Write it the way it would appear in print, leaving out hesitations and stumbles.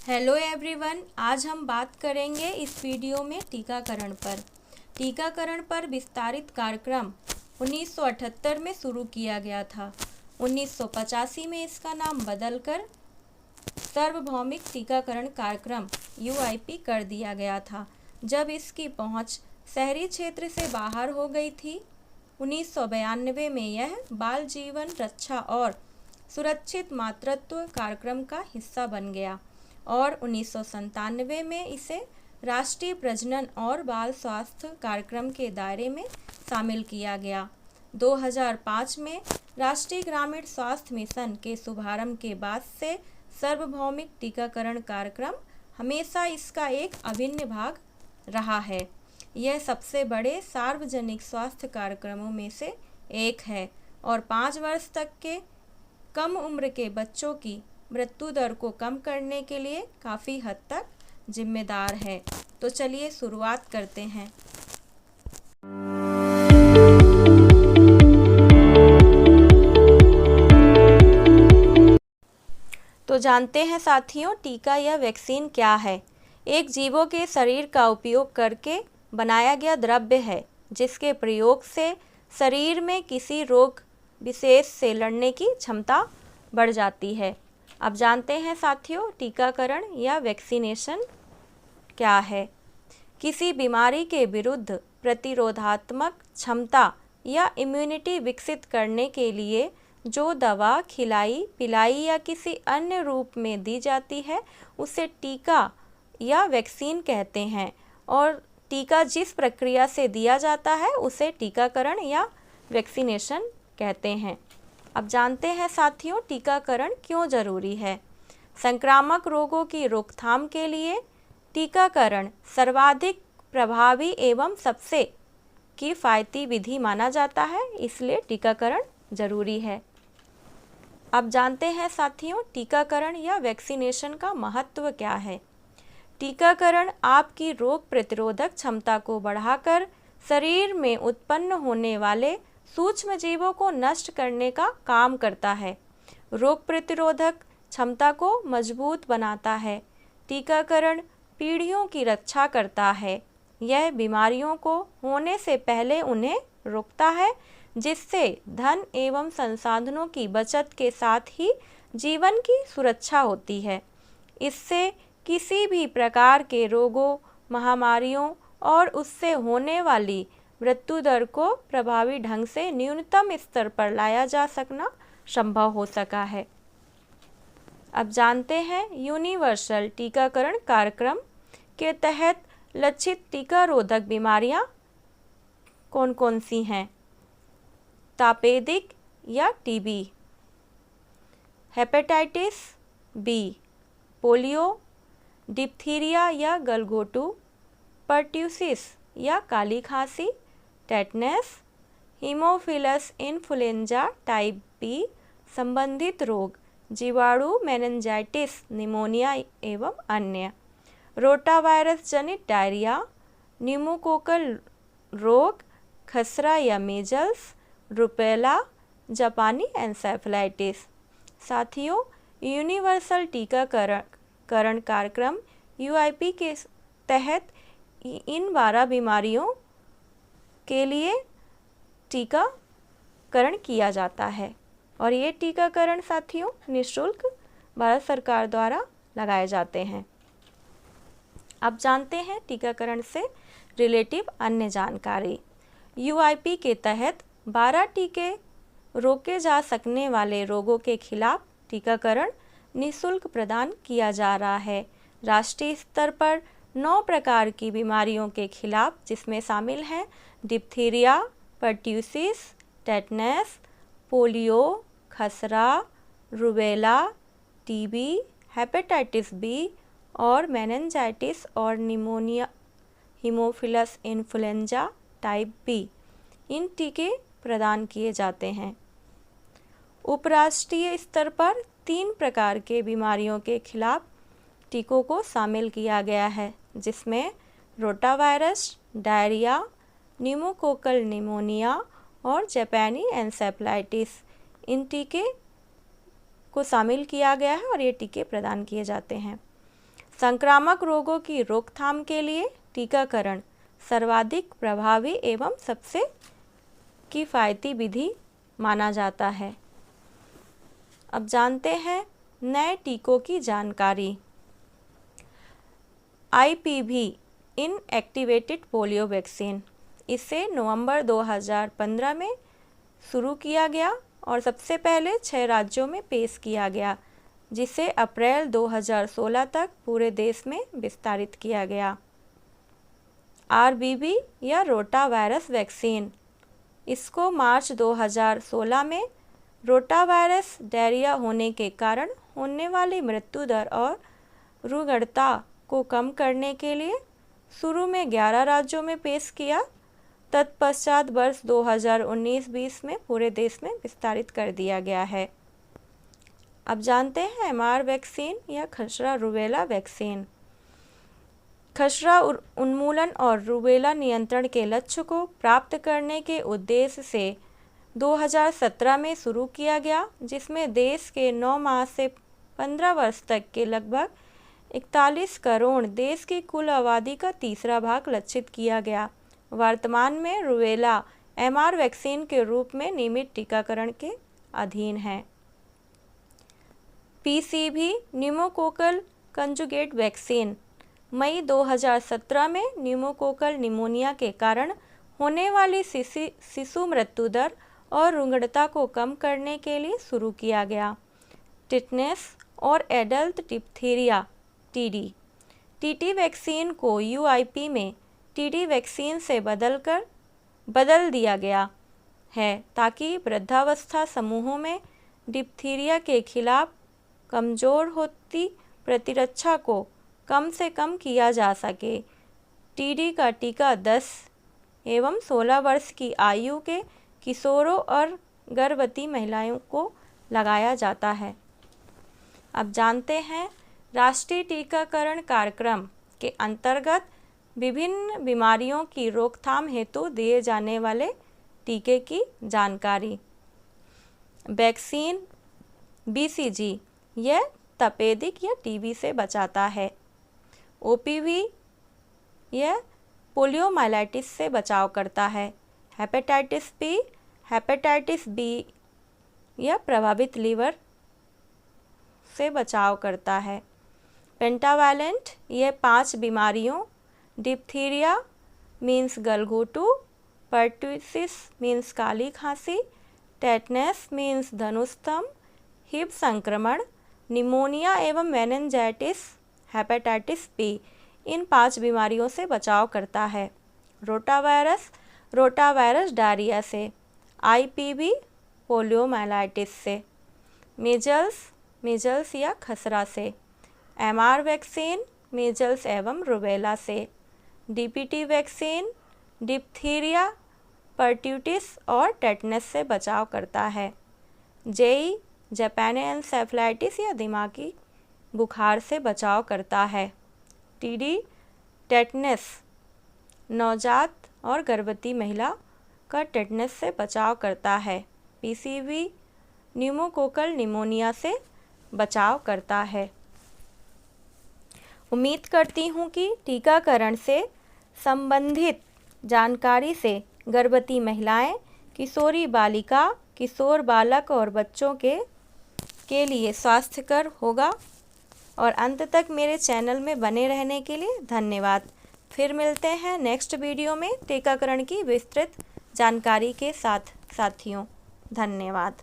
Hello everyone, आज हम बात करेंगे इस वीडियो में टीकाकरण पर। टीकाकरण पर विस्तारित कार्यक्रम 1978 में शुरू किया गया था। 1985 में इसका नाम बदलकर सार्वभौमिक टीकाकरण कार्यक्रम UIP कर दिया गया था, जब इसकी पहुंच शहरी क्षेत्र से बाहर हो गई थी। 1992 में यह बाल जीवन रक्षा और सुरक्षित मातृत्व कार्यक्रम का हिस्सा बन गया और 1997 में इसे राष्ट्रीय प्रजनन और बाल स्वास्थ्य कार्यक्रम के दायरे में शामिल किया गया। 2005 में राष्ट्रीय ग्रामीण स्वास्थ्य मिशन के शुभारंभ के बाद से सार्वभौमिक टीकाकरण कार्यक्रम हमेशा इसका एक अभिन्न भाग रहा है। यह सबसे बड़े सार्वजनिक स्वास्थ्य कार्यक्रमों में से एक है और 5 वर्ष तक के कम उम्र के बच्चों की मृत्यु दर को कम करने के लिए काफ़ी हद तक जिम्मेदार है। तो चलिए शुरुआत करते हैं। तो जानते हैं साथियों, टीका या वैक्सीन क्या है। एक जीवों के शरीर का उपयोग करके बनाया गया द्रव्य है, जिसके प्रयोग से शरीर में किसी रोग विशेष से लड़ने की क्षमता बढ़ जाती है। अब जानते हैं साथियों, टीकाकरण या वैक्सीनेशन क्या है। किसी बीमारी के विरुद्ध प्रतिरोधात्मक क्षमता या इम्यूनिटी विकसित करने के लिए जो दवा खिलाई, पिलाई या किसी अन्य रूप में दी जाती है, उसे टीका या वैक्सीन कहते हैं और टीका जिस प्रक्रिया से दिया जाता है उसे टीकाकरण या वैक्सीनेशन कहते हैं। अब जानते हैं साथियों, टीकाकरण क्यों ज़रूरी है। संक्रामक रोगों की रोकथाम के लिए टीकाकरण सर्वाधिक प्रभावी एवं सबसे किफ़ायती विधि माना जाता है, इसलिए टीकाकरण ज़रूरी है। अब जानते हैं साथियों, टीकाकरण या वैक्सीनेशन का महत्व क्या है। टीकाकरण आपकी रोग प्रतिरोधक क्षमता को बढ़ाकर शरीर में उत्पन्न होने वाले सूक्ष्म जीवों को नष्ट करने का काम करता है, रोग प्रतिरोधक क्षमता को मजबूत बनाता है। टीकाकरण पीढ़ियों की रक्षा करता है। यह बीमारियों को होने से पहले उन्हें रोकता है, जिससे धन एवं संसाधनों की बचत के साथ ही जीवन की सुरक्षा होती है। इससे किसी भी प्रकार के रोगों, महामारियों और उससे होने वाली मृत्यु दर को प्रभावी ढंग से न्यूनतम स्तर पर लाया जा सकना संभव हो सका है। अब जानते हैं, यूनिवर्सल टीकाकरण कार्यक्रम के तहत लक्षित टीका रोधक बीमारियां कौन कौन सी हैं। तापेदिक या TB, hepatitis B, polio, diphtheria या गलघोटू, पर्ट्यूसिस या काली खांसी, tetanus, haemophilus influenza type B संबंधित रोग, जीवाणु मेनिंजाइटिस, निमोनिया एवं अन्य, रोटावायरस जनित डायरिया, न्यूमोकोकल रोग, खसरा या मीजल्स, रुबेला, जापानी एन्सेफेलाइटिस। साथियों, यूनिवर्सल टीकाकरण कार्यक्रम UIP के तहत इन 12 बीमारियों के लिए टीकाकरण किया जाता है और ये टीकाकरण साथियों निःशुल्क भारत सरकार द्वारा लगाए जाते हैं। अब जानते हैं टीकाकरण से रिलेटिव अन्य जानकारी। UIP के तहत 12 टीके रोके जा सकने वाले रोगों के खिलाफ टीकाकरण निःशुल्क प्रदान किया जा रहा है। राष्ट्रीय स्तर पर 9 प्रकार की बीमारियों के खिलाफ, जिसमें शामिल हैं डिप्थीरिया, पर्ट्यूसिस, टेटनस, पोलियो, खसरा, रुबेला, टीबी, हेपेटाइटिस बी और मेनिंजाइटिस और pneumonia, haemophilus influenza type B. इन टीके प्रदान किए जाते हैं। उपराष्ट्रीय स्तर पर 3 प्रकार के बीमारियों के खिलाफ टीकों को शामिल किया गया है, जिसमें रोटावायरस, डायरिया, न्यूमोकोकल निमोनिया और जापानी एन्सेफेलाइटिस। इन टीके को शामिल किया गया है और ये टीके प्रदान किए जाते हैं। संक्रामक रोगों की रोकथाम के लिए टीकाकरण सर्वाधिक प्रभावी एवं सबसे किफ़ायती विधि माना जाता है। अब जानते हैं नए टीकों की जानकारी। IPV इनएक्टिवेटेड पोलियो वैक्सीन, इसे नवंबर 2015 में शुरू किया गया और सबसे पहले 6 राज्यों में पेश किया गया, जिसे अप्रैल 2016 तक पूरे देश में विस्तारित किया गया। RBV या रोटा वायरस वैक्सीन, इसको मार्च 2016 में रोटा वायरस डायरिया होने के कारण होने वाली मृत्यु दर और रुग्णता को कम करने के लिए शुरू में 11 राज्यों में पेश किया, तत्पश्चात वर्ष 2019-20 में पूरे देश में विस्तारित कर दिया गया है। अब जानते हैं MR वैक्सीन या खसरा रूबेला वैक्सीन। खसरा उन्मूलन और रूबेला नियंत्रण के लक्ष्य को प्राप्त करने के उद्देश्य से 2017 में शुरू किया गया, जिसमें देश के 9 माह से 15 वर्ष तक के लगभग 41 करोड़ देश की कुल आबादी का तीसरा भाग लक्षित किया गया। वर्तमान में रूबेला MR वैक्सीन के रूप में नियमित टीकाकरण के अधीन है। PCV न्यूमोकोकल कंजुगेट वैक्सीन, मई 2017 में न्यूमोकोकल निमोनिया के कारण होने वाली शिशु मृत्यु दर और रुग्णता को कम करने के लिए शुरू किया गया। टिटनेस और एडल्ट डिप्थीरिया TT वैक्सीन को UIP में TD वैक्सीन से बदल दिया गया है, ताकि वृद्धावस्था समूहों में डिप्थीरिया के खिलाफ कमज़ोर होती प्रतिरक्षा को कम से कम किया जा सके। TD का टीका 10 एवं 16 वर्ष की आयु के किशोरों और गर्भवती महिलाओं को लगाया जाता है। अब जानते हैं राष्ट्रीय टीकाकरण कार्यक्रम के अंतर्गत विभिन्न बीमारियों की रोकथाम हेतु दिए जाने वाले टीके की जानकारी। वैक्सीन BCG, यह तपेदिक या TB से बचाता है। OPV, यह पोलियोमाइलाइटिस से बचाव करता है। हेपेटाइटिस B, यह प्रभावित लीवर से बचाव करता है। पेंटावैलेंट, यह 5 बीमारियों डिप्थीरिया मीन्स गलघोटू, पर्टुसिस मीन्स काली खांसी, टेटनस मीन्स धनुस्तंभ, हिप संक्रमण, निमोनिया एवं मेनिंजाइटिस, हेपेटाइटिस B, इन 5 बीमारियों से बचाव करता है। रोटा वायरस डायरिया से। IPV पोलियोमाइलाइटिस से। मीजल्स या खसरा से। MR वैक्सीन मीजल्स एवं रूबेला से। DPT वैक्सीन डिप्थीरिया, पर्ट्यूटिस और टेटनस से बचाव करता है। JE जापानी एन्सेफेलाइटिस या दिमागी बुखार से बचाव करता है। TD टेटनस, नवजात और गर्भवती महिला का टेटनस से बचाव करता है। PCV न्यूमोकोकल निमोनिया से बचाव करता है। उम्मीद करती हूँ कि टीकाकरण से संबंधित जानकारी से गर्भवती महिलाएं, किशोरी बालिका, किशोर बालक और बच्चों के लिए स्वास्थ्यकर होगा। और अंत तक मेरे चैनल में बने रहने के लिए धन्यवाद। फिर मिलते हैं नेक्स्ट वीडियो में टीकाकरण की विस्तृत जानकारी के साथ साथियों। धन्यवाद।